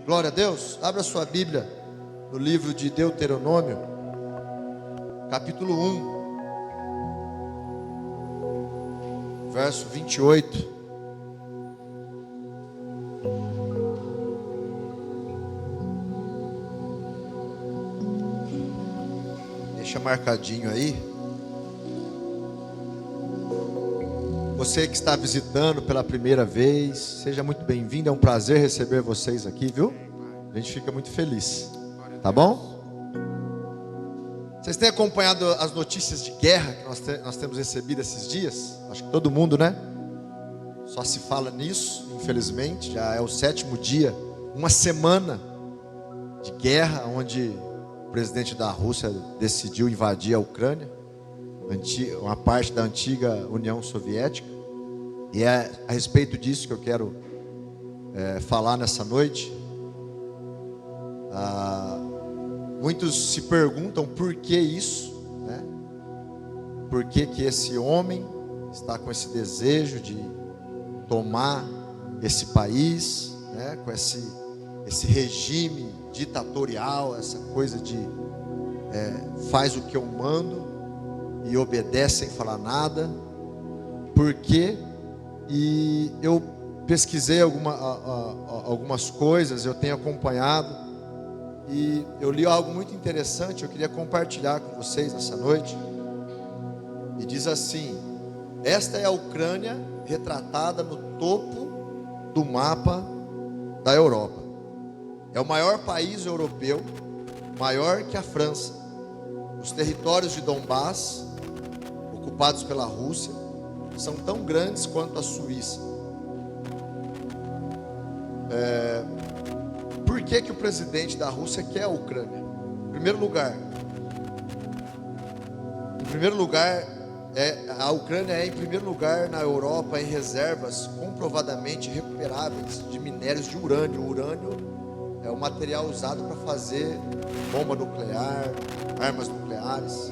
Glória a Deus. Abra sua Bíblia no livro de Deuteronômio, capítulo 1, verso 28. Deixa marcadinho aí. Você que está visitando pela primeira vez, seja muito bem-vindo. É um prazer receber vocês aqui, viu? A gente fica muito feliz. Tá bom? Vocês têm acompanhado as notícias de guerra que nós temos recebido esses dias? Acho que todo mundo, né? Só se fala nisso, infelizmente. Já é o 7º dia, uma semana de guerra, onde o presidente da Rússia decidiu invadir a Ucrânia, uma parte da antiga União Soviética. E é a respeito disso que eu quero falar nessa noite. Muitos se perguntam por que isso, né? Por que esse homem está com esse desejo de tomar esse país, né? Com esse regime ditatorial, essa coisa de faz o que eu mando e obedece sem falar nada. Por quê? E eu pesquisei algumas coisas, eu tenho acompanhado, e eu li algo muito interessante, eu queria compartilhar com vocês nessa noite. E diz assim: esta é a Ucrânia retratada no topo do mapa da Europa. É o maior país europeu, maior que a França. Os territórios de Donbass, ocupados pela Rússia, são tão grandes quanto a Suíça. Por que o presidente da Rússia quer a Ucrânia? Em primeiro lugar, a Ucrânia é em primeiro lugar na Europa em reservas comprovadamente recuperáveis de minérios de urânio. O urânio é o material usado para fazer bomba nuclear, armas nucleares.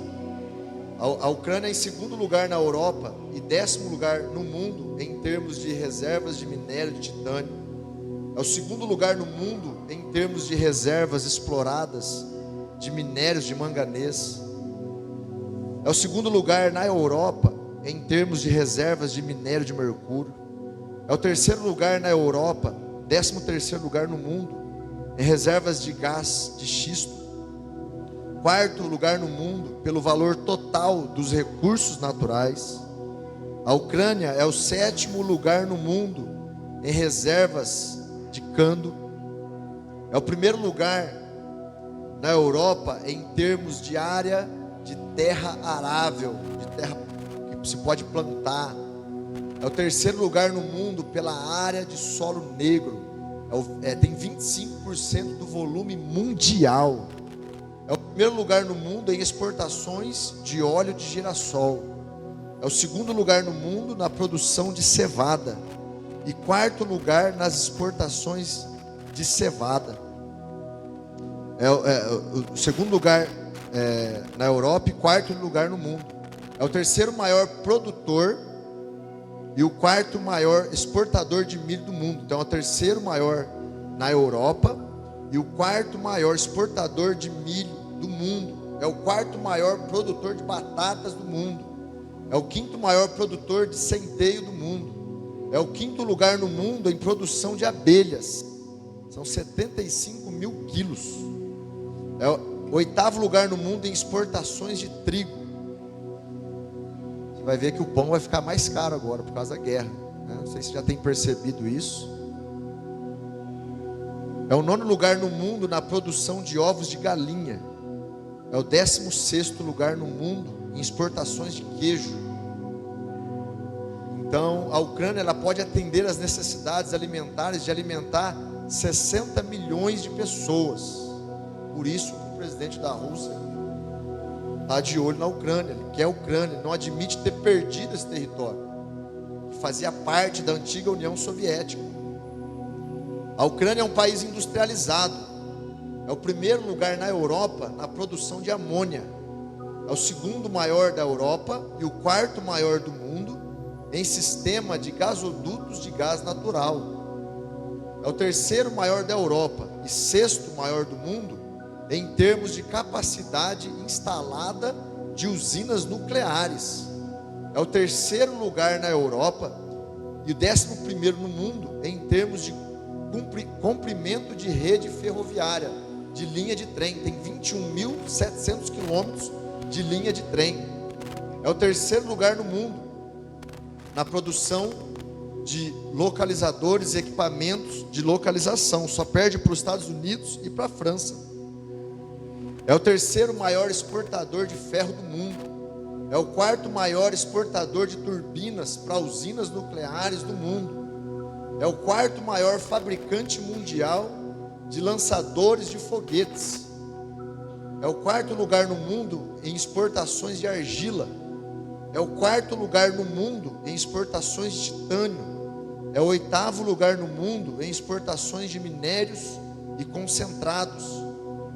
A Ucrânia é em segundo lugar na Europa e 10º lugar no mundo em termos de reservas de minério de titânio. É o segundo lugar no mundo em termos de reservas exploradas de minérios de manganês. É o segundo lugar na Europa em termos de reservas de minério de mercúrio. É o terceiro lugar na Europa, 13º lugar no mundo em reservas de gás de xisto. Quarto lugar no mundo pelo valor total dos recursos naturais. A Ucrânia é o 7º lugar no mundo em reservas de cando. É o primeiro lugar na Europa em termos de área de terra arável, de terra que se pode plantar. É o terceiro lugar no mundo pela área de solo negro. Tem 25% do volume mundial. É o primeiro lugar no mundo em exportações de óleo de girassol. É o segundo lugar no mundo na produção de cevada. E quarto lugar nas exportações de cevada. O segundo lugar na Europa e quarto lugar no mundo. É o terceiro maior produtor e o quarto maior exportador de milho do mundo. Então é o terceiro maior na Europa e o quarto maior exportador de milho do mundo. É o quarto maior produtor de batatas do mundo. É o quinto maior produtor de centeio do mundo. É o quinto lugar no mundo em produção de abelhas. São 75 mil quilos. É o 8º lugar no mundo em exportações de trigo. Você vai ver que o pão vai ficar mais caro agora por causa da guerra, né? Não sei se você já tem percebido isso. É o 9º lugar no mundo na produção de ovos de galinha. É o 16º lugar no mundo em exportações de queijo. Então, a Ucrânia ela pode atender as necessidades alimentares de alimentar 60 milhões de pessoas. Por isso, o presidente da Rússia está de olho na Ucrânia. Ele quer a Ucrânia, não admite ter perdido esse território, que fazia parte da antiga União Soviética. A Ucrânia é um país industrializado. É o primeiro lugar na Europa na produção de amônia. É o segundo maior da Europa e o quarto maior do mundo em sistema de gasodutos de gás natural. É o terceiro maior da Europa e sexto maior do mundo em termos de capacidade instalada de usinas nucleares. É o terceiro lugar na Europa e o 11º no mundo em termos de comprimento de rede ferroviária, de linha de trem. Tem 21.700 quilômetros de linha de trem. É o terceiro lugar no mundo na produção de localizadores e equipamentos de localização. Só perde para os Estados Unidos e para a França. É o terceiro maior exportador de ferro do mundo. É o quarto maior exportador de turbinas para usinas nucleares do mundo. É o quarto maior fabricante mundial de lançadores de foguetes. É o quarto lugar no mundo em exportações de argila. É o quarto lugar no mundo em exportações de titânio. É o 8º lugar no mundo em exportações de minérios e concentrados.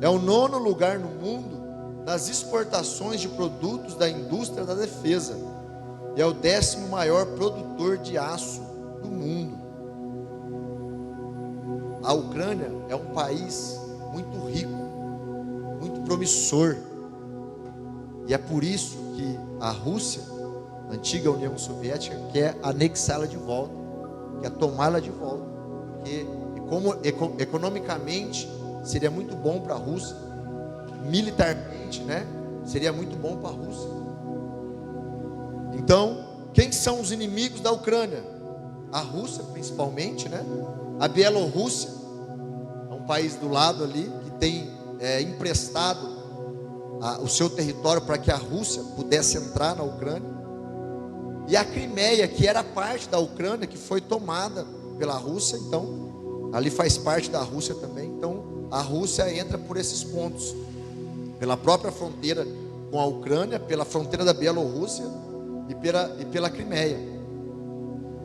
É o 9º lugar no mundo nas exportações de produtos da indústria da defesa. E é o 10º maior produtor de aço do mundo. A Ucrânia é um país muito rico, muito promissor. E é por isso que a Rússia, a antiga União Soviética, quer anexá-la de volta, quer tomá-la de volta. Porque economicamente seria muito bom para a Rússia, militarmente, né? Seria muito bom para a Rússia. Então, quem são os inimigos da Ucrânia? A Rússia, principalmente, né? A Bielorrússia, é um país do lado ali que tem emprestado o seu território para que a Rússia pudesse entrar na Ucrânia. E a Crimeia, que era parte da Ucrânia, que foi tomada pela Rússia, então ali faz parte da Rússia também. Então a Rússia entra por esses pontos, pela própria fronteira com a Ucrânia, pela fronteira da Bielorrússia e pela Crimeia.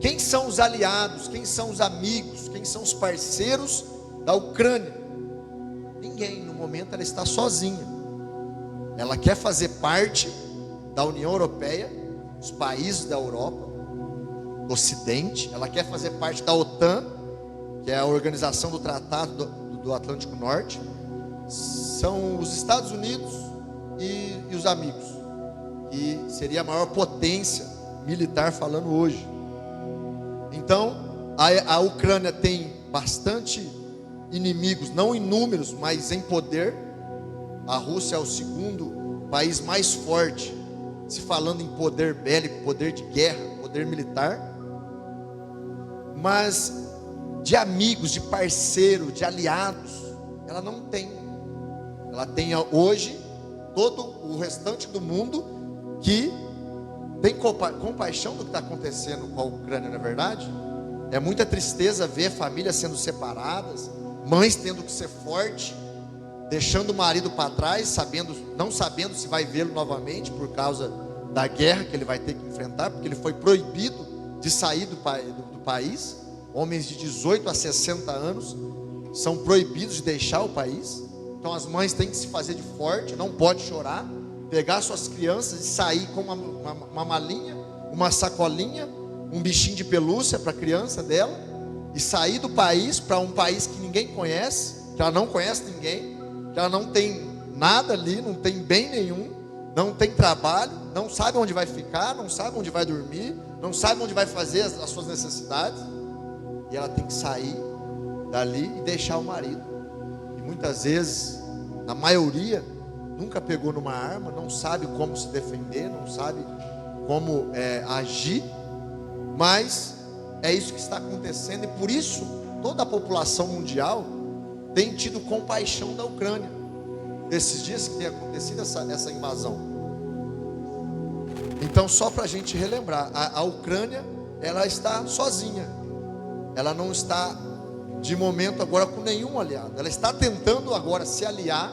Quem são os aliados? Quem são os amigos? Quem são os parceiros da Ucrânia? Ninguém. No momento ela está sozinha. Ela quer fazer parte da União Europeia, dos países da Europa, do Ocidente. Ela quer fazer parte da OTAN, que é a Organização do Tratado do Atlântico Norte. São os Estados Unidos e os amigos, que seria a maior potência militar falando hoje. Então, a Ucrânia tem bastante inimigos, não em números, mas em poder. A Rússia é o segundo país mais forte, se falando em poder bélico, poder de guerra, poder militar. Mas de amigos, de parceiro, de aliados, ela não tem. Ela tem hoje todo o restante do mundo que tem compaixão do que está acontecendo com a Ucrânia, não é verdade? É muita tristeza ver famílias sendo separadas, mães tendo que ser fortes, deixando o marido para trás, não sabendo se vai vê-lo novamente por causa da guerra que ele vai ter que enfrentar, porque ele foi proibido de sair do país. Homens de 18 a 60 anos são proibidos de deixar o país. Então as mães têm que se fazer de forte, não pode chorar, pegar suas crianças e sair com uma malinha, uma sacolinha, um bichinho de pelúcia para a criança dela, e sair do país para um país que ninguém conhece, que ela não conhece ninguém, que ela não tem nada ali, não tem bem nenhum, não tem trabalho, não sabe onde vai ficar, não sabe onde vai dormir, não sabe onde vai fazer as suas necessidades, e ela tem que sair dali e deixar o marido. E muitas vezes, na maioria, nunca pegou numa arma, não sabe como se defender, não sabe como agir, mas é isso que está acontecendo, e por isso toda a população mundial tem tido compaixão da Ucrânia, desses dias que tem acontecido essa invasão. Então, só para a gente relembrar, a Ucrânia, ela está sozinha, ela não está de momento agora com nenhum aliado, ela está tentando agora se aliar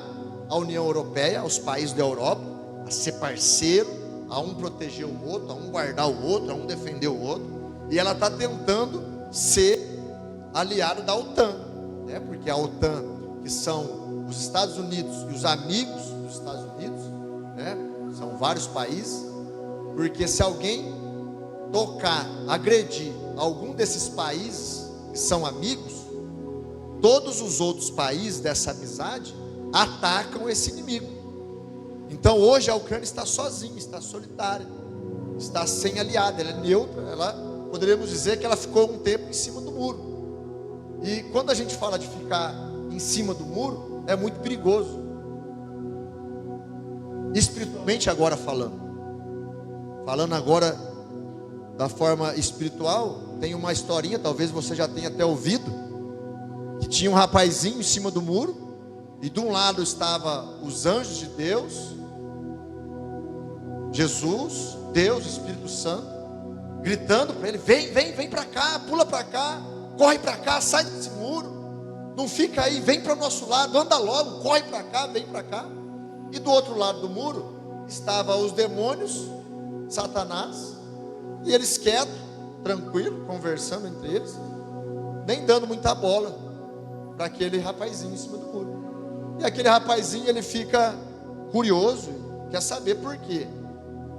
à União Europeia, aos países da Europa, a ser parceiro, a um proteger o outro, a um guardar o outro, a um defender o outro, e ela está tentando ser aliado da OTAN, né? Porque a OTAN, que são os Estados Unidos e os amigos dos Estados Unidos, né? São vários países, porque se alguém tocar, agredir algum desses países que são amigos, todos os outros países dessa amizade atacam esse inimigo. Então hoje a Ucrânia está sozinha, está solitária, está sem aliada, ela é neutra, poderíamos dizer que ela ficou um tempo em cima do muro. E quando a gente fala de ficar em cima do muro, é muito perigoso, espiritualmente agora falando agora da forma espiritual. Tem uma historinha, talvez você já tenha até ouvido, que tinha um rapazinho em cima do muro, e de um lado estava os anjos de Deus, Jesus, Deus, Espírito Santo, gritando para ele: vem para cá, pula para cá, corre para cá, sai desse muro, não fica aí, vem para o nosso lado, anda logo, corre para cá, vem para cá. E do outro lado do muro estavam os demônios, Satanás, e eles quietos, tranquilo, conversando entre eles, nem dando muita bola para aquele rapazinho em cima do muro. E aquele rapazinho, ele fica curioso, quer saber por quê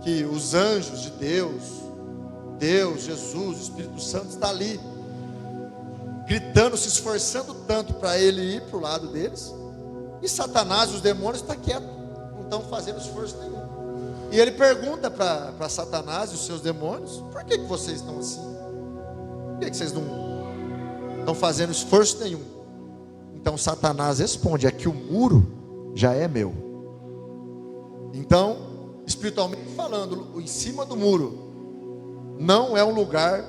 que os anjos de Deus, Jesus, o Espírito Santo está ali, gritando, se esforçando tanto para ele ir para o lado deles, e Satanás, os demônios, estão quietos, não estão fazendo esforço nenhum. E ele pergunta para Satanás e os seus demônios: por que vocês estão assim? Por que vocês não estão fazendo esforço nenhum? Então Satanás responde: é que o muro já é meu. Então, espiritualmente falando, em cima do muro não é um lugar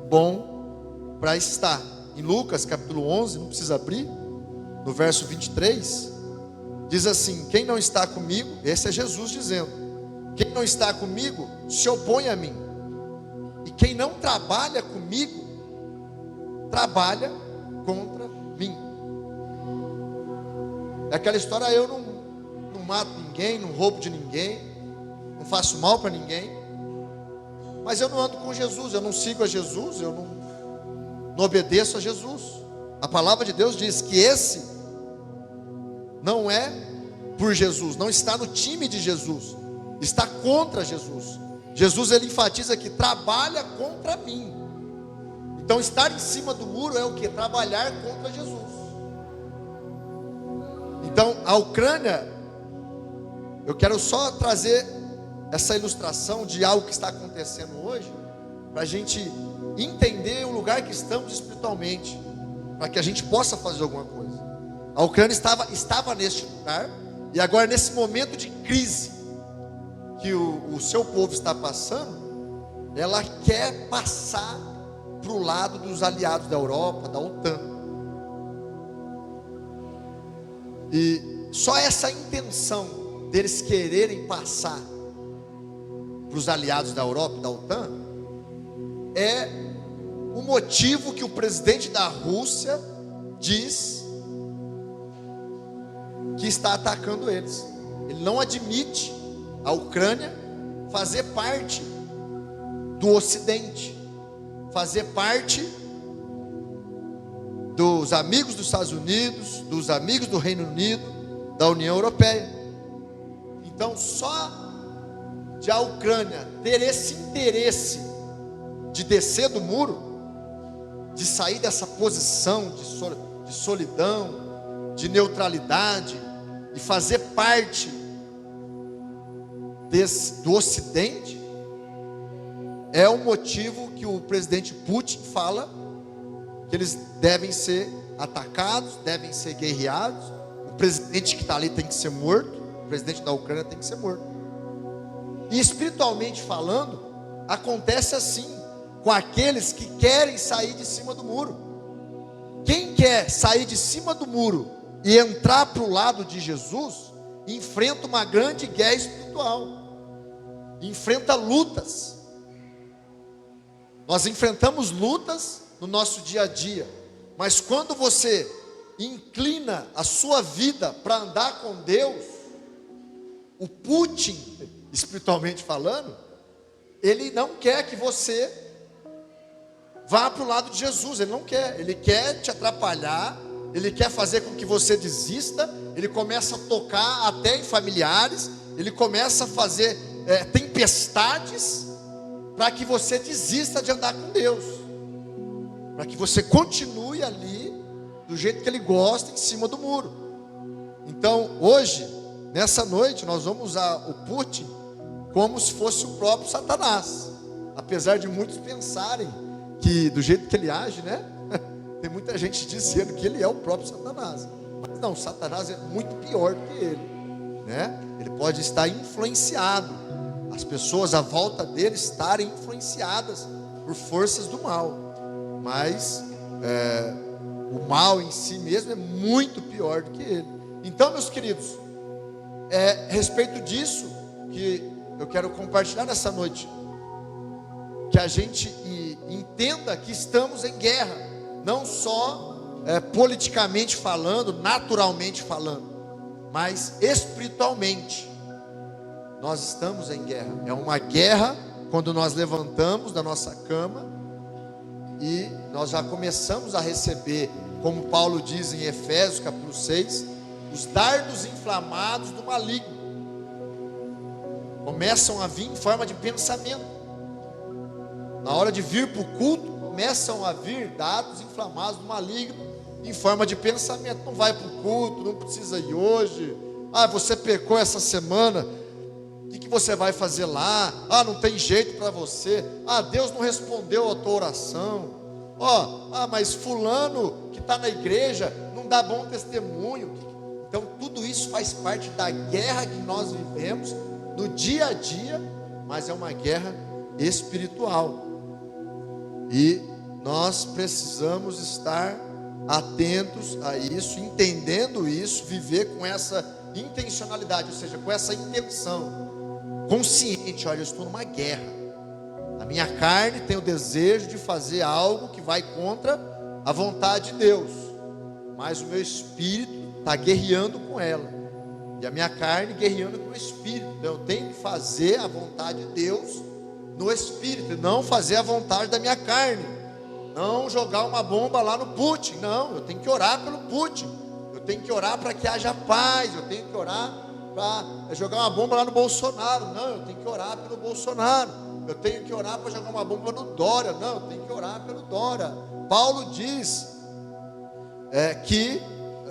bom para estar. Em Lucas capítulo 11, não precisa abrir, no verso 23, diz assim: quem não está comigo, esse é Jesus dizendo, quem não está comigo se opõe a mim, e quem não trabalha comigo trabalha contra mim. É aquela história: eu não mato ninguém, não roubo de ninguém, não faço mal para ninguém, mas eu não ando com Jesus, eu não sigo a Jesus, eu não obedeço a Jesus. A palavra de Deus diz que esse não é por Jesus, não está no time de Jesus, está contra Jesus. Jesus, ele enfatiza que trabalha contra mim. Então estar em cima do muro é o que? Trabalhar contra Jesus. Então a Ucrânia, eu quero só trazer essa ilustração de algo que está acontecendo hoje, para a gente entender o lugar que estamos espiritualmente, para que a gente possa fazer alguma coisa. A Ucrânia estava neste lugar, e agora nesse momento de crise que o seu povo está passando, ela quer passar para o lado dos aliados da Europa, da OTAN. E só essa intenção deles quererem passar para os aliados da Europa, da OTAN, é o motivo que o presidente da Rússia diz que está atacando eles. Ele não admite a Ucrânia fazer parte do Ocidente, fazer parte dos amigos dos Estados Unidos, dos amigos do Reino Unido, da União Europeia. Então, só de a Ucrânia ter esse interesse de descer do muro, de sair dessa posição de solidão, de neutralidade, e fazer parte do Ocidente, é o motivo que o presidente Putin fala que eles devem ser atacados, devem ser guerreados. O presidente que está ali tem que ser morto, o presidente da Ucrânia tem que ser morto. E espiritualmente falando, acontece assim com aqueles que querem sair de cima do muro. Quem quer sair de cima do muro e entrar para o lado de Jesus, enfrenta uma grande guerra espiritual, enfrenta lutas. Nós enfrentamos lutas no nosso dia a dia, mas quando você inclina a sua vida para andar com Deus, o Putin, espiritualmente falando, ele não quer que você vá para o lado de Jesus. Ele não quer, ele quer te atrapalhar, ele quer fazer com que você desista. Ele começa a tocar até em familiares, ele começa a fazer tempestades para que você desista de andar com Deus, para que você continue ali do jeito que ele gosta em cima do muro. Então, hoje, nessa noite, nós vamos usar o Putin como se fosse o próprio Satanás. Apesar de muitos pensarem que do jeito que ele age, né? Tem muita gente dizendo que ele é o próprio Satanás. Mas não, Satanás é muito pior do que ele, né? Ele pode estar influenciado, as pessoas à volta dele estarem influenciadas por forças do mal. Mas o mal em si mesmo é muito pior do que ele. Então, meus queridos, a respeito disso que eu quero compartilhar nessa noite, que a gente entenda que estamos em guerra, não só politicamente falando, naturalmente falando, mas espiritualmente. Nós estamos em guerra. É uma guerra quando nós levantamos da nossa cama e nós já começamos a receber, como Paulo diz em Efésios capítulo 6, os dardos inflamados do maligno. Começam a vir em forma de pensamento. Na hora de vir para o culto, começam a vir dardos inflamados do maligno em forma de pensamento. Não vai para o culto, não precisa ir hoje. Ah, você pecou essa semana, o que você vai fazer lá? Ah, não tem jeito para você. Ah, Deus não respondeu a tua oração. Mas fulano que está na igreja não dá bom testemunho. Então tudo isso faz parte da guerra que nós vivemos no dia a dia, mas é uma guerra espiritual. E nós precisamos estar atentos a isso, entendendo isso, viver com essa intencionalidade, ou seja, com essa intenção consciente. Olha, eu estou numa guerra. A minha carne tem o desejo de fazer algo que vai contra a vontade de Deus, mas o meu espírito está guerreando com ela, e a minha carne guerreando com o espírito. Então eu tenho que fazer a vontade de Deus no espírito, e não fazer a vontade da minha carne. Não jogar uma bomba lá no Putin. Não, eu tenho que orar pelo Putin. Eu tenho que orar para que haja paz. Eu tenho que orar para jogar uma bomba lá no Bolsonaro. Não, eu tenho que orar pelo Bolsonaro. Eu tenho que orar para jogar uma bomba no Dória. Não, eu tenho que orar pelo Dória. Paulo diz que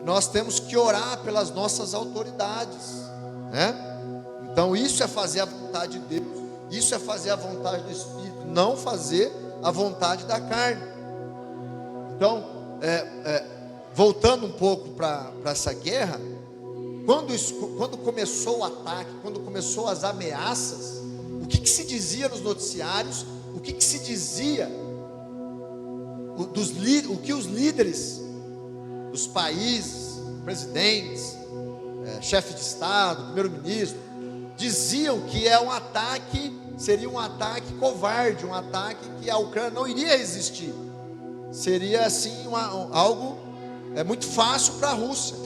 nós temos que orar pelas nossas autoridades, né? Então isso é fazer a vontade de Deus. Isso é fazer a vontade do Espírito, não fazer a vontade da carne. Então, voltando um pouco para essa guerra, quando começou o ataque, quando começou as ameaças, o que se dizia nos noticiários, o que se dizia, o que os líderes dos países, presidentes, chefe de Estado, primeiro-ministro, diziam que seria um ataque covarde, um ataque que a Ucrânia não iria resistir. Seria assim algo muito fácil para a Rússia.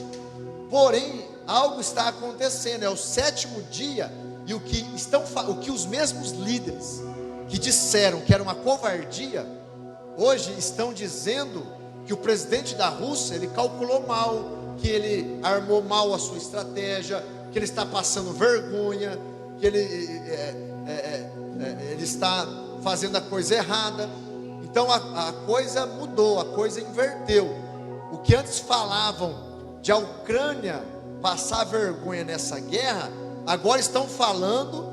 Porém, algo está acontecendo, é o 7º dia, e o que os mesmos líderes que disseram que era uma covardia, hoje estão dizendo que o presidente da Rússia, ele calculou mal, que ele armou mal a sua estratégia, que ele está passando vergonha, que ele está fazendo a coisa errada. Então a coisa mudou, a coisa inverteu. O que antes falavam de a Ucrânia passar vergonha nessa guerra, agora estão falando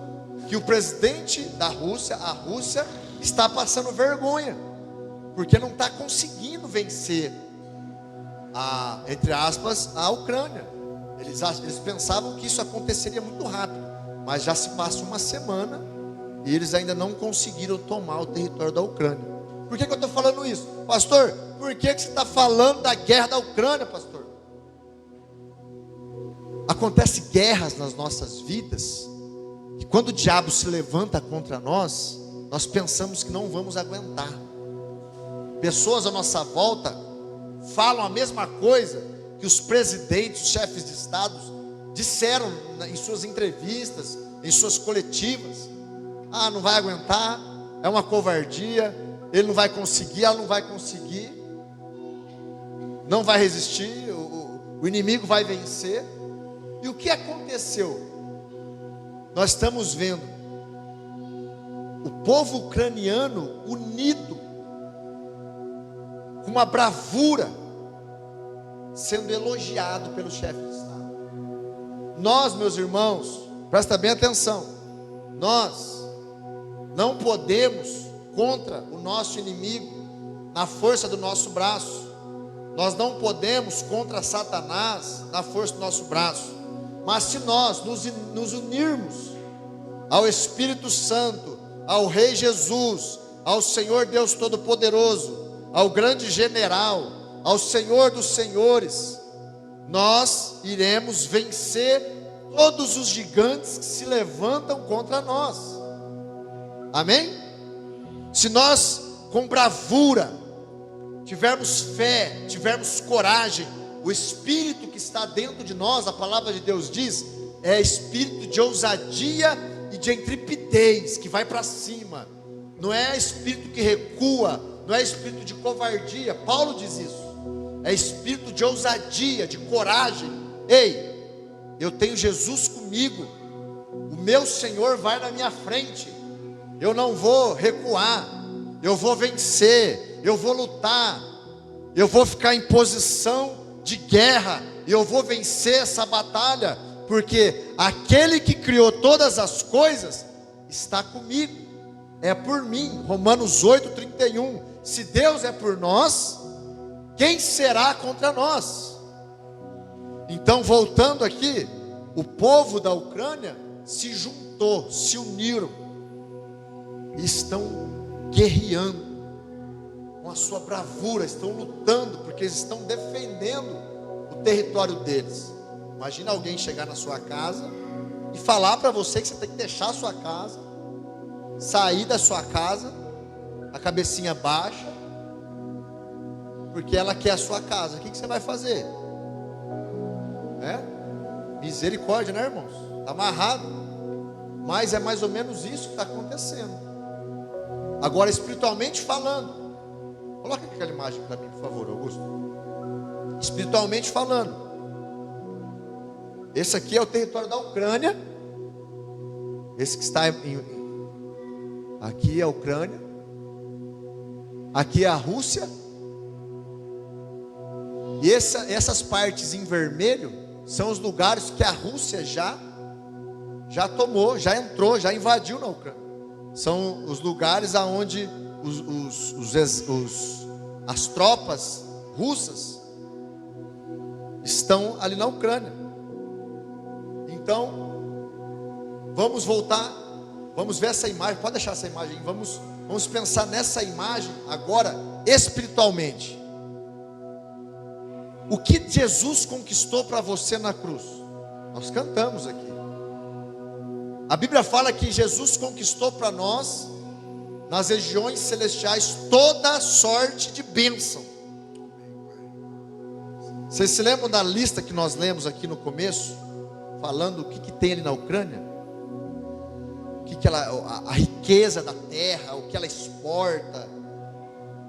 que o presidente da Rússia, a Rússia, está passando vergonha, porque não está conseguindo vencer entre aspas, a Ucrânia. Eles pensavam que isso aconteceria muito rápido, mas já se passa uma semana e eles ainda não conseguiram tomar o território da Ucrânia. Por que eu estou falando isso? Pastor, por que você está falando da guerra da Ucrânia, pastor? Acontece guerras nas nossas vidas, e quando o diabo se levanta contra nós, nós pensamos que não vamos aguentar. Pessoas à nossa volta falam a mesma coisa que os presidentes, os chefes de estados disseram em suas entrevistas, em suas coletivas. Ah, não vai aguentar, é uma covardia, ele não vai conseguir, ela não vai conseguir, não vai resistir, o inimigo vai vencer. E o que aconteceu? Nós estamos vendo o povo ucraniano unido, com uma bravura, sendo elogiado pelo chefe de Estado. Nós, meus irmãos, presta bem atenção, nós não podemos contra o nosso inimigo na força do nosso braço. Nós não podemos contra Satanás na força do nosso braço. Mas se nós nos unirmos ao Espírito Santo, ao Rei Jesus, ao Senhor Deus Todo-Poderoso, ao grande general, ao Senhor dos Senhores, nós iremos vencer todos os gigantes que se levantam contra nós. Amém? Se nós com bravura tivermos fé, tivermos coragem, o Espírito que está dentro de nós, a palavra de Deus diz, é espírito de ousadia e de intrepidez, que vai para cima. Não é espírito que recua, não é espírito de covardia. Paulo diz isso. É espírito de ousadia, de coragem. Ei, eu tenho Jesus comigo. O meu Senhor vai na minha frente. Eu não vou recuar. Eu vou vencer. Eu vou lutar. Eu vou ficar em posição de guerra. Eu vou vencer essa batalha, porque aquele que criou todas as coisas está comigo. É por mim. Romanos 8:31. Se Deus é por nós, quem será contra nós? Então, voltando aqui, o povo da Ucrânia se juntou, se uniram e estão guerreando com a sua bravura, estão lutando, porque eles estão defendendo o território deles. Imagina alguém chegar na sua casa e falar para você que você tem que deixar a sua casa, sair da sua casa, a cabecinha baixa, porque ela quer a sua casa. O que você vai fazer? Misericórdia, né, irmãos? Está amarrado. Mas é mais ou menos isso que está acontecendo. Agora, espiritualmente falando, coloca aquela imagem para mim, por favor, Augusto. Espiritualmente falando, esse aqui é o território da Ucrânia. Esse que está aqui é a Ucrânia. Aqui é a Rússia. E essas partes em vermelho são os lugares que a Rússia já tomou, já entrou, já invadiu na Ucrânia. São os lugares aonde as tropas russas estão ali na Ucrânia. Então, vamos voltar, vamos ver essa imagem. Pode deixar essa imagem, vamos pensar nessa imagem agora espiritualmente. O que Jesus conquistou para você na cruz? Nós cantamos aqui. A Bíblia fala que Jesus conquistou para nós, nas regiões celestiais, toda sorte de bênção. Vocês se lembram da lista que nós lemos aqui no começo, falando o que tem ali na Ucrânia? A riqueza da terra, o que ela exporta.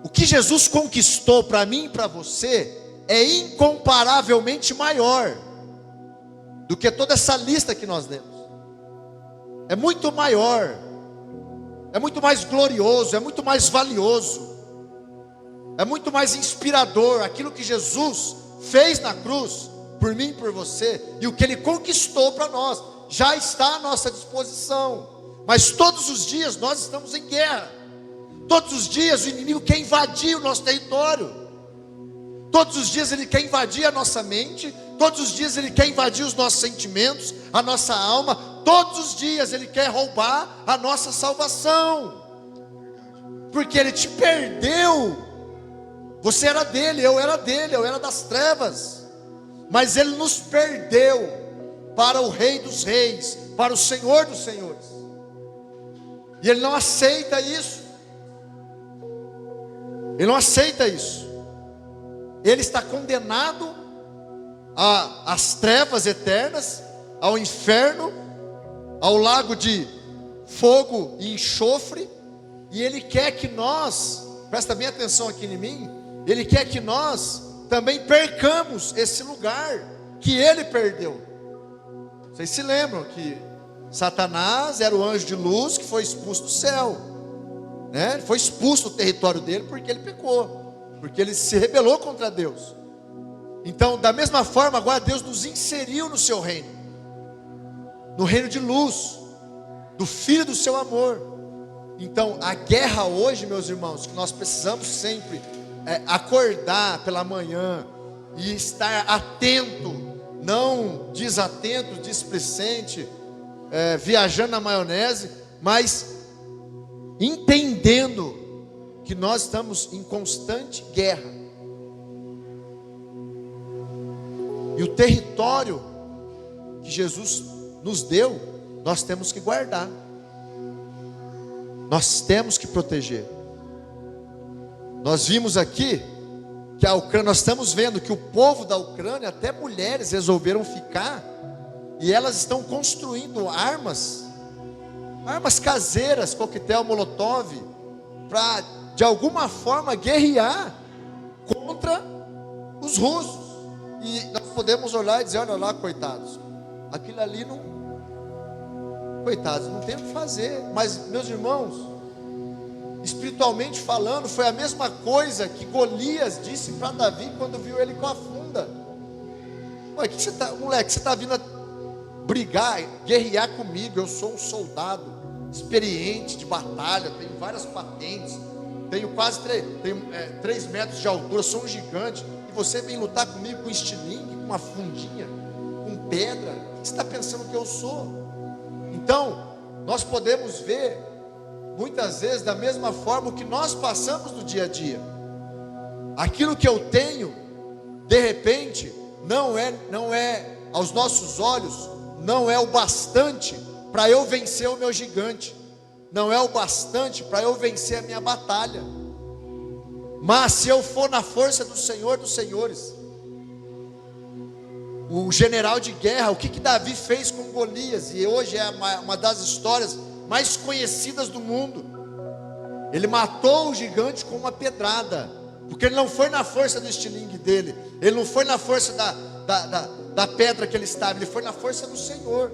O que Jesus conquistou para mim e para você é incomparavelmente maior do que toda essa lista que nós lemos. É muito maior, é muito mais glorioso, é muito mais valioso, é muito mais inspirador aquilo que Jesus fez na cruz por mim e por você, e o que Ele conquistou para nós já está à nossa disposição. Mas todos os dias nós estamos em guerra. Todos os dias o inimigo quer invadir o nosso território. Todos os dias ele quer invadir a nossa mente. Todos os dias ele quer invadir os nossos sentimentos, a nossa alma. Todos os dias ele quer roubar a nossa salvação, porque ele te perdeu. Você era dele, eu era das trevas, mas ele nos perdeu para o Rei dos Reis, para o Senhor dos Senhores. E ele não aceita isso. Ele não aceita isso. Ele está condenado às trevas eternas, ao inferno, ao lago de fogo e enxofre. E ele quer que nós, presta bem atenção aqui em mim, ele quer que nós também percamos esse lugar que ele perdeu. Vocês se lembram que Satanás era o anjo de luz que foi expulso do céu, né? Foi expulso do território dele porque ele pecou, porque ele se rebelou contra Deus. Então, da mesma forma, agora Deus nos inseriu no seu reino, no reino de luz, do Filho do seu amor. Então, a guerra hoje, meus irmãos, que nós precisamos sempre acordar pela manhã e estar atento, não desatento, displicente, viajando na maionese, mas entendendo que nós estamos em constante guerra. E o território que Jesus nos deu, nós temos que guardar. Nós temos que proteger. Nós vimos aqui que a Ucrânia, nós estamos vendo que o povo da Ucrânia, até mulheres resolveram ficar, e elas estão construindo armas caseiras, coquetel molotov, para de alguma forma guerrear contra os russos. E nós podemos olhar e dizer: olha lá, coitados, aquilo ali não, coitados, não tem o que fazer. Mas, meus irmãos, espiritualmente falando, foi a mesma coisa que Golias disse para Davi quando viu ele com a funda. Olha, que você tá, moleque, você está vindo a brigar, guerrear comigo? Eu sou um soldado experiente de batalha, tenho várias patentes, tenho quase 3 metros de altura, sou um gigante, e você vem lutar comigo com estilingue, com uma fundinha, com pedra? O que você está pensando que eu sou? Então, nós podemos ver muitas vezes da mesma forma o que nós passamos no dia a dia. Aquilo que eu tenho, de repente, não é aos nossos olhos, não é o bastante para eu vencer o meu gigante, não é o bastante para eu vencer a minha batalha. Mas se eu for na força do Senhor dos senhores, o general de guerra, o que Davi fez com Golias, e hoje é uma das histórias mais conhecidas do mundo. Ele matou o gigante com uma pedrada, porque ele não foi na força do estilingue dele, ele não foi na força da pedra que ele estava, ele foi na força do Senhor.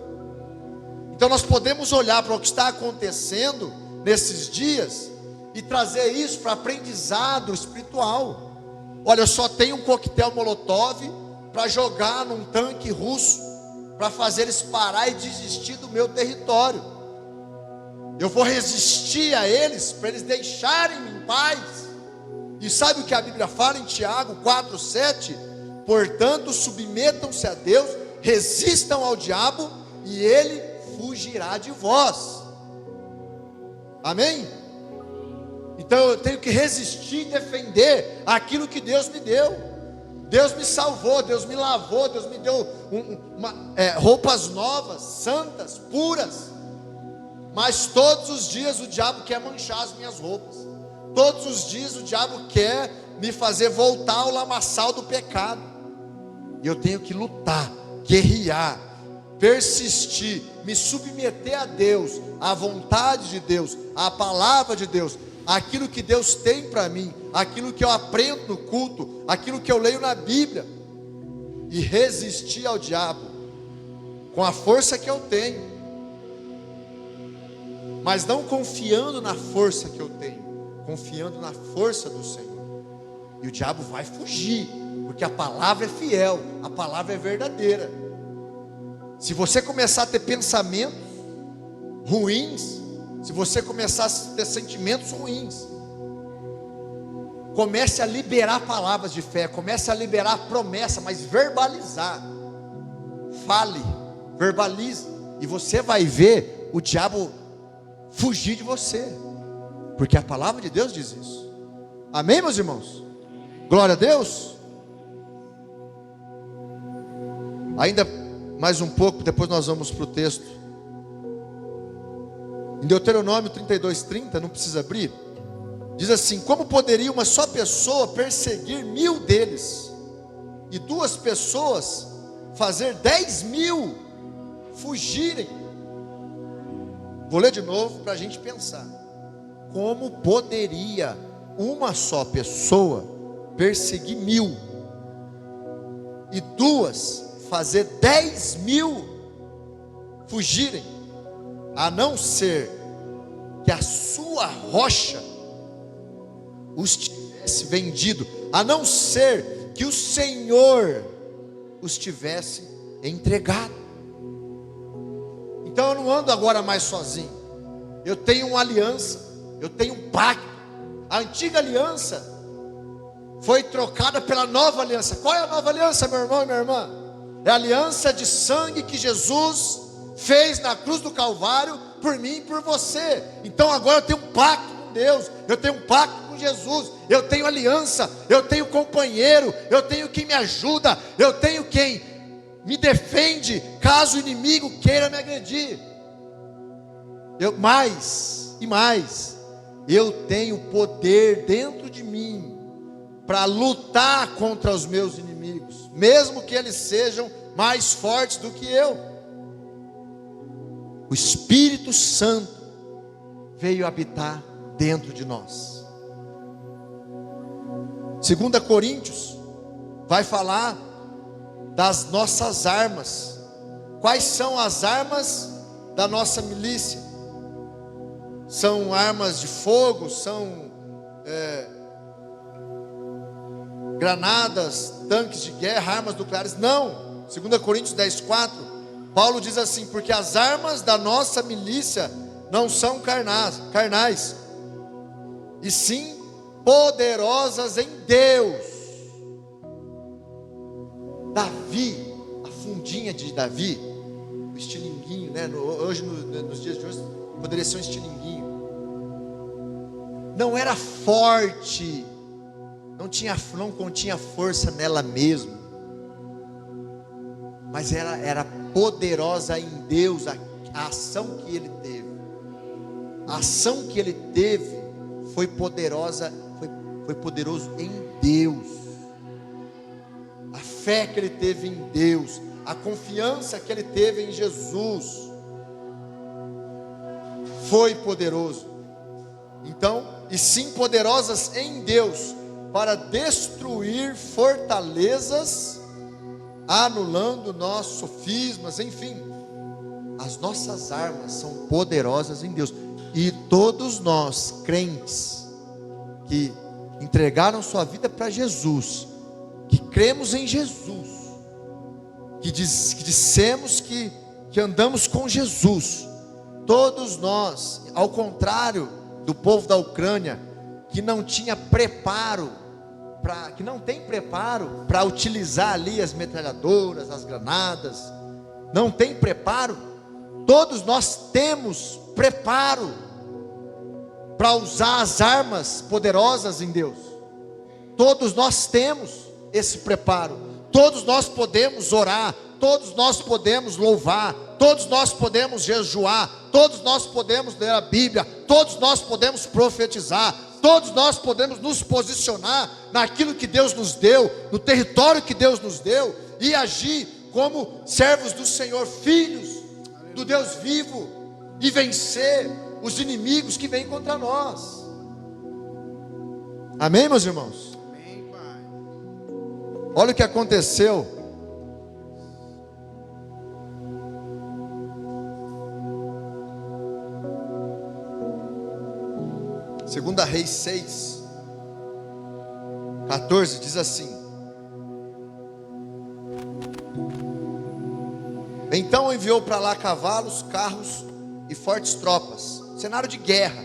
Então nós podemos olhar para o que está acontecendo nesses dias e trazer isso para aprendizado espiritual. Olha, eu só tenho um coquetel molotov para jogar num tanque russo, para fazer eles parar e desistir do meu território. Eu vou resistir a eles, para eles deixarem-me em paz. E sabe o que a Bíblia fala em Tiago 4:7? Portanto, submetam-se a Deus, resistam ao diabo, e ele fugirá de vós. Amém? Então eu tenho que resistir e defender aquilo que Deus me deu. Deus me salvou, Deus me lavou, Deus me deu roupas novas, santas, puras. Mas todos os dias o diabo quer manchar as minhas roupas. Todos os dias o diabo quer me fazer voltar ao lamaçal do pecado. E eu tenho que lutar, guerrear, persistir, me submeter a Deus, à vontade de Deus, à palavra de Deus, aquilo que Deus tem para mim, aquilo que eu aprendo no culto, aquilo que eu leio na Bíblia, e resistir ao diabo com a força que eu tenho, mas não confiando na força que eu tenho, confiando na força do Senhor. E o diabo vai fugir, porque a palavra é fiel, a palavra é verdadeira. Se você começar a ter pensamentos ruins, se você começar a ter sentimentos ruins, comece a liberar palavras de fé, comece a liberar promessa, mas verbalizar. Fale, verbalize, e você vai ver o diabo fugir de você, porque a palavra de Deus diz isso. Amém, meus irmãos? Glória a Deus. Ainda mais um pouco, depois nós vamos para o texto. Em Deuteronômio 32:30, não precisa abrir, diz assim: como poderia uma só pessoa perseguir 1000 deles, e 2 pessoas fazer 10.000 fugirem? Vou ler de novo para a gente pensar. Como poderia uma só pessoa perseguir 1000, e 2 fazer 10.000 fugirem? A não ser que a sua rocha os tivesse vendido, a não ser que o Senhor os tivesse entregado. Então eu não ando agora mais sozinho. Eu tenho uma aliança, eu tenho um pacto. A antiga aliança foi trocada pela nova aliança. Qual é a nova aliança, meu irmão e minha irmã? É a aliança de sangue que Jesus fez na cruz do Calvário por mim e por você. Então agora eu tenho um pacto com Deus, eu tenho um pacto com Jesus, eu tenho aliança, eu tenho companheiro, eu tenho quem me ajuda, eu tenho quem me defende caso o inimigo queira me agredir. Mais e mais, eu tenho poder dentro de mim para lutar contra os meus inimigos, mesmo que eles sejam mais fortes do que eu. O Espírito Santo veio habitar dentro de nós. 2 Coríntios vai falar das nossas armas. Quais são as armas da nossa milícia? São armas de fogo, são granadas, tanques de guerra, armas nucleares? Não. 2 Coríntios 10:4, Paulo diz assim: porque as armas da nossa milícia não são carnais, e sim poderosas em Deus. Davi, a fundinha de Davi, o estilinguinho, né? Hoje, nos dias de hoje, poderia ser um estilinguinho. Não era forte, não continha força nela mesma, mas era poderosa em Deus. A ação que ele teve, a ação que ele teve foi poderosa, foi poderoso em Deus. A fé que ele teve em Deus, a confiança que ele teve em Jesus, foi poderoso. Então, e sim poderosas em Deus, para destruir fortalezas, anulando nossos sofismas, enfim. As nossas armas são poderosas em Deus. E todos nós, crentes, que entregaram sua vida para Jesus, que cremos em Jesus, que dissemos que andamos com Jesus, todos nós, ao contrário do povo da Ucrânia, que não tinha preparo, que não tem preparo para utilizar ali as metralhadoras, as granadas, não tem preparo. Todos nós temos preparo para usar as armas poderosas em Deus. Todos nós temos esse preparo. Todos nós podemos orar, todos nós podemos louvar, todos nós podemos jejuar, todos nós podemos ler a Bíblia, todos nós podemos profetizar, todos nós podemos nos posicionar naquilo que Deus nos deu, no território que Deus nos deu, e agir como servos do Senhor, filhos do Deus vivo, e vencer os inimigos que vêm contra nós. Amém, meus irmãos? Amém, Pai. Olha o que aconteceu. Segunda Reis 6:14 diz assim: então enviou para lá cavalos, carros e fortes tropas. Cenário de guerra.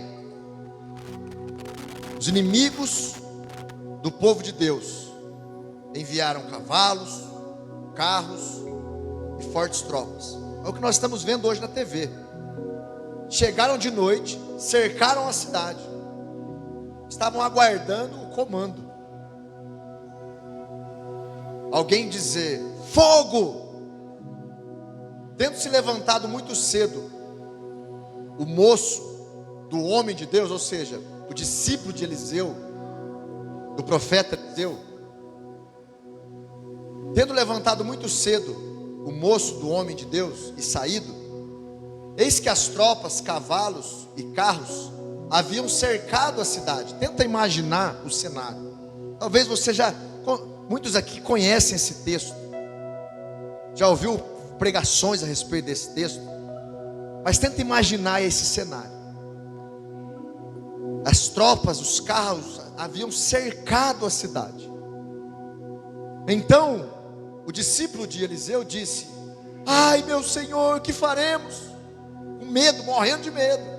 Os inimigos do povo de Deus enviaram cavalos, carros e fortes tropas. É o que nós estamos vendo hoje na TV. Chegaram de noite, cercaram a cidade, estavam aguardando o comando. Alguém dizer fogo, tendo se levantado muito cedo, o moço do homem de Deus, ou seja, o discípulo de Eliseu, do profeta Eliseu, tendo levantado muito cedo o moço do homem de Deus e saído, eis que as tropas, cavalos e carros haviam cercado a cidade. Tenta imaginar o cenário. Talvez você muitos aqui conhecem esse texto, já ouviu pregações a respeito desse texto, mas tenta imaginar esse cenário. As tropas, os carros haviam cercado a cidade. Então o discípulo de Eliseu disse: ai, meu Senhor, o que faremos? Com medo, morrendo de medo.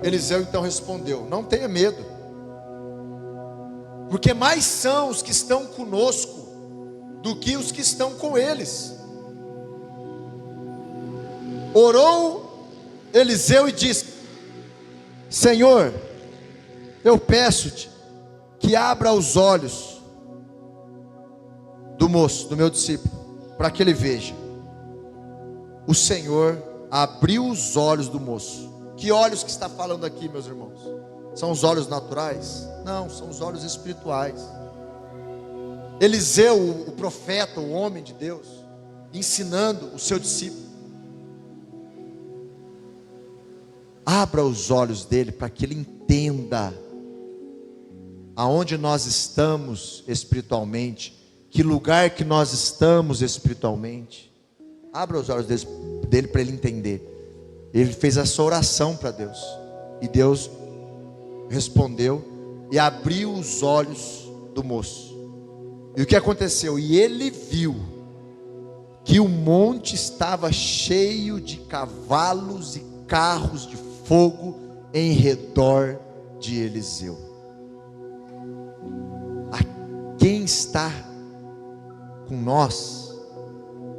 Eliseu então respondeu: não tenha medo, porque mais são os que estão conosco do que os que estão com eles. Orou Eliseu e disse: Senhor, eu peço-te que abra os olhos do moço, do meu discípulo, para que ele veja. O Senhor abriu os olhos do moço. Que olhos que está falando aqui, meus irmãos? São os olhos naturais? Não, são os olhos espirituais. Eliseu, o profeta, o homem de Deus, ensinando o seu discípulo: abra os olhos dele para que ele entenda aonde nós estamos espiritualmente, que lugar que nós estamos espiritualmente. Abra os olhos dele para ele entender. Ele fez essa oração para Deus, e Deus respondeu e abriu os olhos do moço. E o que aconteceu? E ele viu que o monte estava cheio de cavalos e carros de fogo em redor de Eliseu. Quem está com nós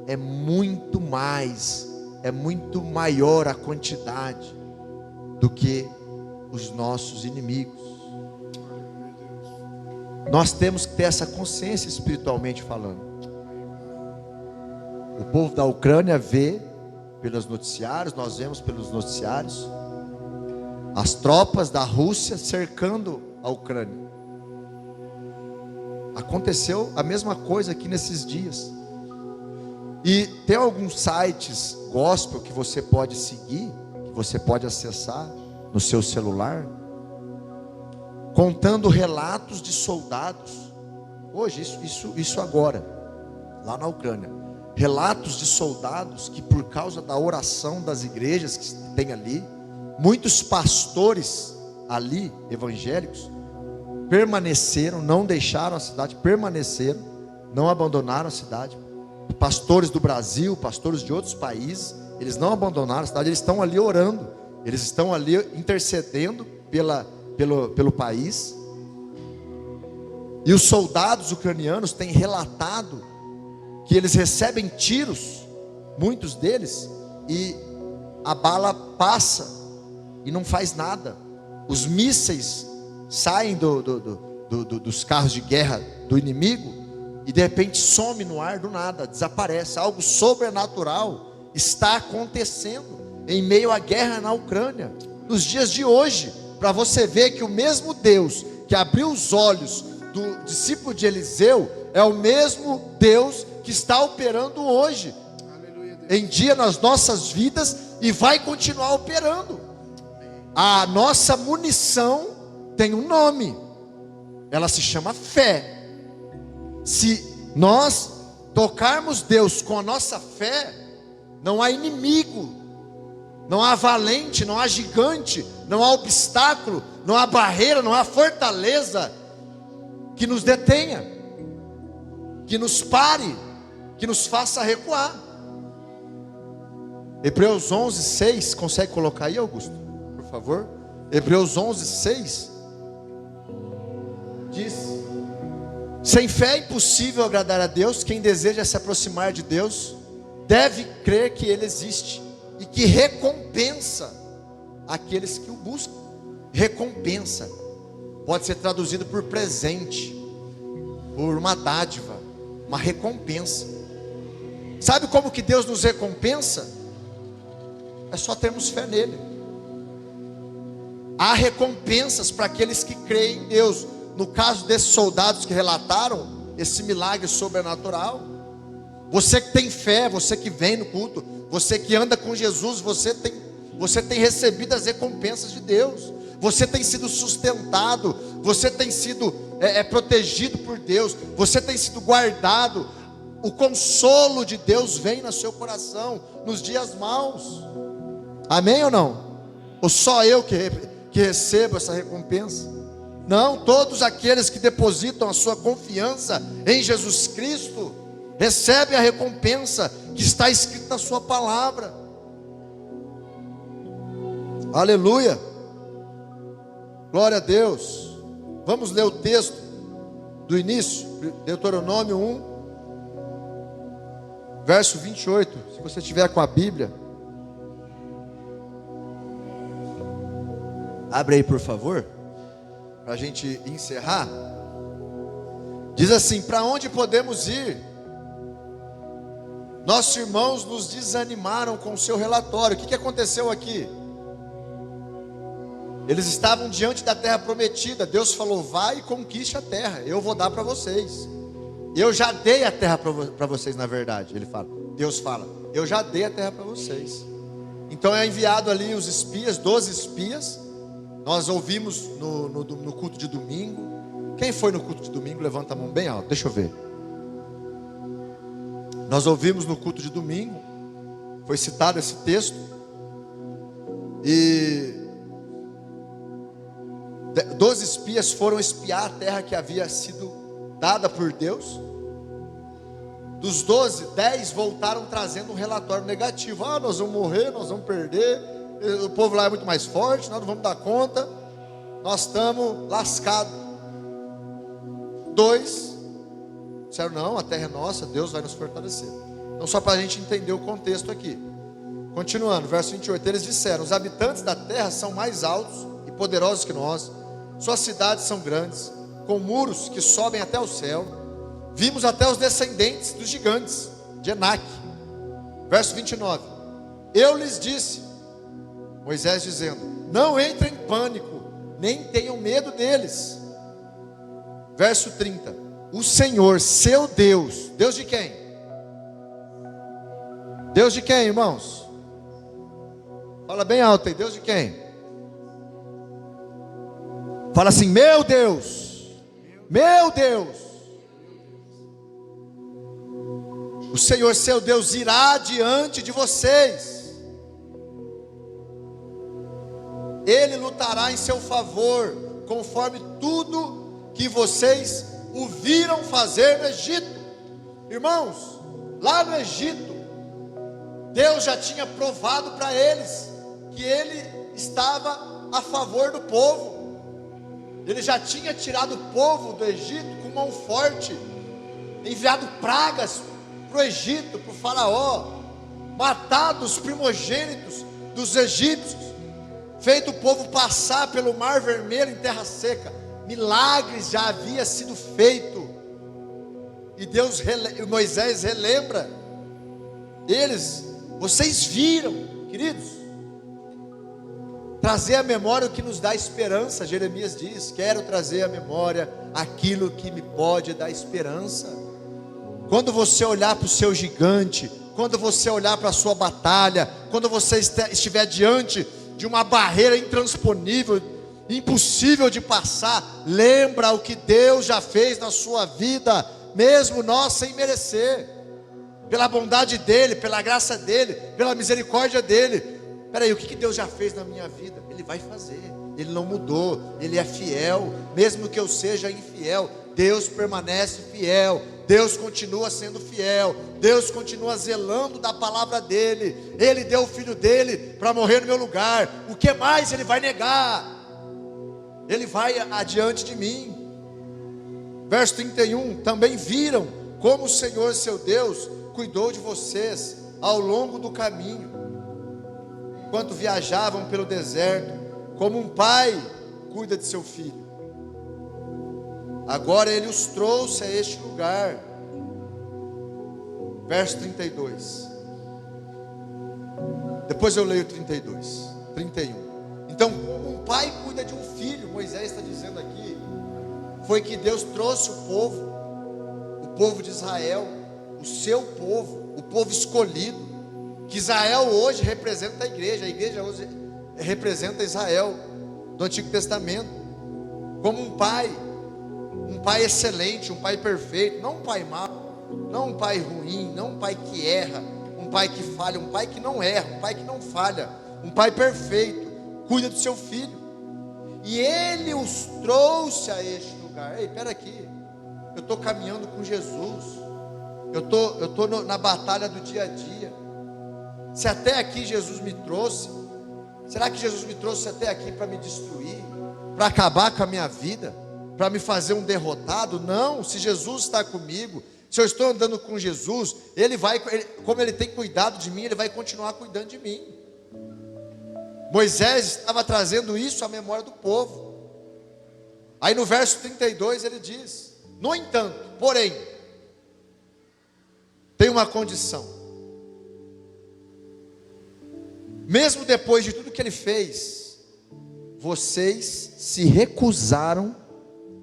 é muito maior a quantidade do que os nossos inimigos. Nós temos que ter essa consciência espiritualmente falando. O povo da Ucrânia vê pelos noticiários, nós vemos pelos noticiários, as tropas da Rússia cercando a Ucrânia. Aconteceu a mesma coisa aqui nesses dias. E tem alguns sites gospel que você pode seguir, que você pode acessar no seu celular, contando relatos de soldados. Hoje, isso agora, lá na Ucrânia, relatos de soldados que, por causa da oração das igrejas que tem ali, muitos pastores ali, evangélicos, permaneceram, não deixaram a cidade, permaneceram, não abandonaram a cidade. Pastores do Brasil, pastores de outros países, eles não abandonaram a cidade, eles estão ali orando, eles estão ali intercedendo pelo país. E os soldados ucranianos têm relatado que eles recebem tiros, muitos deles, e a bala passa e não faz nada. Os mísseis saem dos carros de guerra do inimigo e de repente some no ar do nada, desaparece. Algo sobrenatural está acontecendo em meio à guerra na Ucrânia, nos dias de hoje, para você ver que o mesmo Deus que abriu os olhos do discípulo de Eliseu é o mesmo Deus que está operando hoje, em dia nas nossas vidas, e vai continuar operando. A nossa munição tem um nome, ela se chama fé. Se nós tocarmos Deus com a nossa fé, não há inimigo, não há valente, não há gigante, não há obstáculo, não há barreira, não há fortaleza que nos detenha, que nos pare, que nos faça recuar. Hebreus 11:6, consegue colocar aí, Augusto, por favor? Hebreus 11:6 diz: sem fé é impossível agradar a Deus. Quem deseja se aproximar de Deus deve crer que Ele existe e que recompensa aqueles que o buscam. Recompensa pode ser traduzido por presente, por uma dádiva, uma recompensa. Sabe como que Deus nos recompensa? É só termos fé nele. Há recompensas para aqueles que creem em Deus. No caso desses soldados que relataram esse milagre sobrenatural, você que tem fé, você que vem no culto, você que anda com Jesus, você tem recebido as recompensas de Deus. Você tem sido sustentado, você tem sido protegido por Deus, você tem sido guardado. O consolo de Deus vem no seu coração nos dias maus. Amém ou não? Ou só eu que recebo essa recompensa? Não, todos aqueles que depositam a sua confiança em Jesus Cristo recebem a recompensa que está escrita na sua palavra. Aleluia, glória a Deus. Vamos ler o texto do início, Deuteronômio 1, verso 28. Se você tiver com a Bíblia, abre aí, por favor, para a gente encerrar. Diz assim: para onde podemos ir? Nossos irmãos nos desanimaram com o seu relatório. O que aconteceu aqui? Eles estavam diante da terra prometida. Deus falou: vai e conquiste a terra, eu vou dar para vocês. Eu já dei a terra para vocês, na verdade. Deus fala: eu já dei a terra para vocês. Então é enviado ali os espias, 12 espias. Nós ouvimos no culto de domingo. Quem foi no culto de domingo? Levanta a mão bem alto, deixa eu ver. Nós ouvimos no culto de domingo, foi citado esse texto, e 12 espias foram espiar a terra que havia sido dada por Deus. Dos 12, 10 voltaram trazendo um relatório negativo. Nós vamos morrer, nós vamos perder, o povo lá é muito mais forte, nós não vamos dar conta, nós estamos lascados. 2 disseram: não, a terra é nossa, Deus vai nos fortalecer. Então, só para a gente entender o contexto aqui, continuando, verso 28, eles disseram: os habitantes da terra são mais altos e poderosos que nós, suas cidades são grandes, com muros que sobem até o céu. Vimos até os descendentes dos gigantes de Enaque. Verso 29, eu lhes disse, Moisés dizendo: não entrem em pânico, nem tenham medo deles. Verso 30, o Senhor, seu Deus. Deus de quem? Deus de quem, irmãos? Fala bem alto aí, Deus de quem? Fala assim: meu Deus, meu Deus. O Senhor, seu Deus, irá diante de vocês. Ele lutará em seu favor, conforme tudo que vocês o viram fazer no Egito. Irmãos, lá no Egito, Deus já tinha provado para eles que Ele estava a favor do povo. Ele já tinha tirado o povo do Egito com mão forte, enviado pragas para o Egito, para o faraó, matado os primogênitos dos egípcios, feito o povo passar pelo mar vermelho em terra seca. Milagres já havia sido feito. E Moisés relembra eles: vocês viram, queridos, trazer à memória o que nos dá esperança. Jeremias diz: quero trazer à memória aquilo que me pode dar esperança. Quando você olhar para o seu gigante, quando você olhar para a sua batalha, quando você estiver diante de uma barreira intransponível, impossível de passar, lembra o que Deus já fez na sua vida, mesmo nós sem merecer, pela bondade dEle, pela graça dEle, pela misericórdia dEle. Peraí, o que Deus já fez na minha vida? Ele vai fazer, Ele não mudou, Ele é fiel. Mesmo que eu seja infiel, Deus permanece fiel, Deus continua sendo fiel, Deus continua zelando da palavra dEle. Ele deu o Filho dEle para morrer no meu lugar. O que mais Ele vai negar? Ele vai adiante de mim. Verso 31, também viram como o Senhor seu Deus cuidou de vocês ao longo do caminho, enquanto viajavam pelo deserto, como um pai cuida de seu filho. Agora Ele os trouxe a este lugar. Verso 32. Depois eu leio 32, 31. Então, como um pai cuida de um filho, Moisés está dizendo aqui, foi que Deus trouxe o povo de Israel, o seu povo, o povo escolhido, que Israel hoje representa a igreja hoje representa Israel do Antigo Testamento, como um pai excelente, um pai perfeito, não um pai mau, não um pai ruim, não um pai que erra, um pai que falha, um pai que não erra, um pai que não falha, um pai perfeito, cuida do seu filho. e Ele os trouxe a este lugar. Ei, espera aqui, eu estou caminhando com Jesus, eu estou na batalha do dia a dia. Se até aqui Jesus me trouxe, será que Jesus me trouxe até aqui para me destruir, para acabar com a minha vida, para me fazer um derrotado? Não, se Jesus está comigo, se eu estou andando com Jesus, como Ele tem cuidado de mim, Ele vai continuar cuidando de mim. Moisés estava trazendo isso à memória do povo. Aí no verso 32 ele diz: no entanto, porém, tem uma condição. Mesmo depois de tudo que ele fez, vocês se recusaram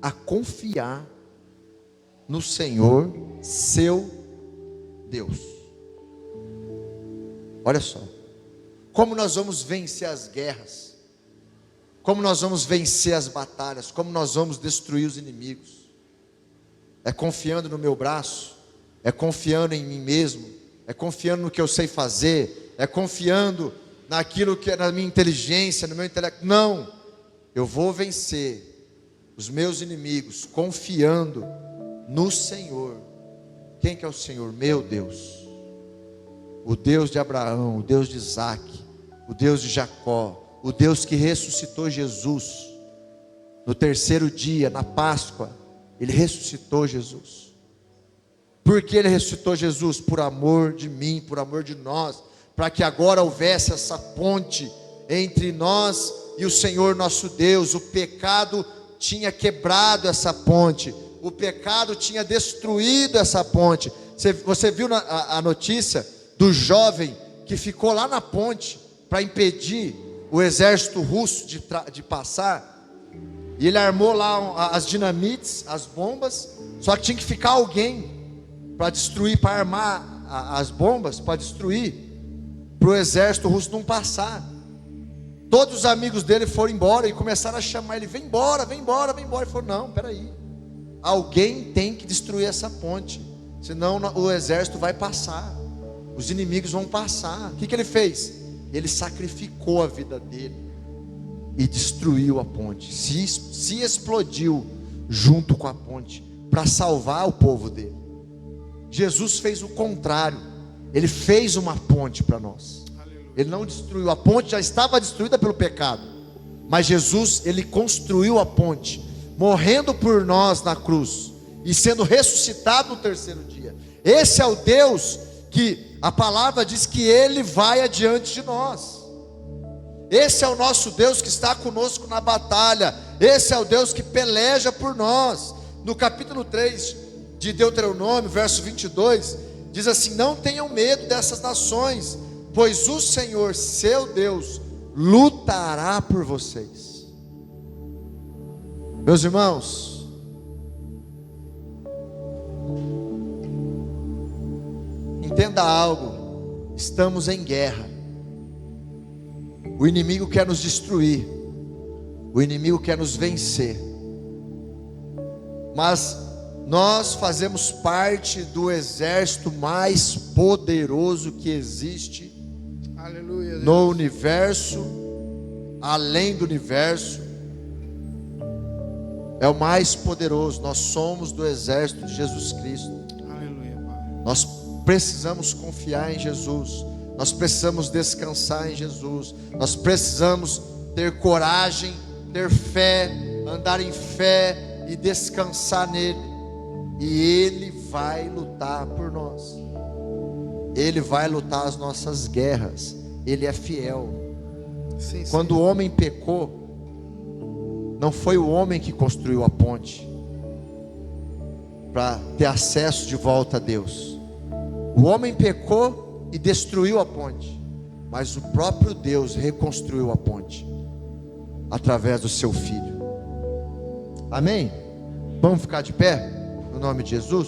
a confiar no Senhor, seu Deus. Olha só, como nós vamos vencer as guerras, como nós vamos vencer as batalhas, como nós vamos destruir os inimigos. É confiando no meu braço, é confiando em mim mesmo, é confiando no que eu sei fazer, é confiando naquilo que é na minha inteligência, no meu intelecto. Não, eu vou vencer os meus inimigos confiando no Senhor. Quem que é o Senhor? Meu Deus, o Deus de Abraão, o Deus de Isaac, o Deus de Jacó, o Deus que ressuscitou Jesus no terceiro dia, na Páscoa. Ele ressuscitou Jesus. Por que Ele ressuscitou Jesus? Por amor de mim, por amor de nós, para que agora houvesse essa ponte entre nós e o Senhor nosso Deus. O pecado tinha quebrado essa ponte, o pecado tinha destruído essa ponte. Você viu a notícia do jovem que ficou lá na ponte para impedir o exército russo de passar? E ele armou lá as dinamites, as bombas, só que tinha que ficar alguém para destruir, para armar as bombas, para destruir, para o exército russo não passar. Todos os amigos dele foram embora e começaram a chamar ele: vem embora, vem embora, vem embora. Ele falou: não, peraí, alguém tem que destruir essa ponte, senão o exército vai passar, os inimigos vão passar. O que ele fez? Ele sacrificou a vida dele e destruiu a ponte, se explodiu junto com a ponte, para salvar o povo dele. Jesus fez o contrário, Ele fez uma ponte para nós. Ele não destruiu, a ponte já estava destruída pelo pecado, mas Jesus, Ele construiu a ponte, morrendo por nós na cruz, e sendo ressuscitado no terceiro dia. Esse é o Deus que a palavra diz que Ele vai adiante de nós. Esse é o nosso Deus que está conosco na batalha. Esse é o Deus que peleja por nós. No capítulo 3 de Deuteronômio, verso 22, diz assim: não tenham medo dessas nações, pois o Senhor, seu Deus, lutará por vocês. Meus irmãos, entenda algo: estamos em guerra. O inimigo quer nos destruir, o inimigo quer nos vencer, mas nós fazemos parte do exército mais poderoso que existe. Aleluia, Deus. No universo, além do universo, é o mais poderoso. Nós somos do exército de Jesus Cristo. Aleluia, Pai. Nós precisamos confiar em Jesus, nós precisamos descansar em Jesus, nós precisamos ter coragem, ter fé, andar em fé e descansar nele. E Ele vai lutar por nós, Ele vai lutar as nossas guerras, Ele é fiel. Sim, sim. Quando o homem pecou, não foi o homem que construiu a ponte para ter acesso de volta a Deus. O homem pecou e destruiu a ponte, mas o próprio Deus reconstruiu a ponte através do seu Filho. Amém? Vamos ficar de pé no nome de Jesus?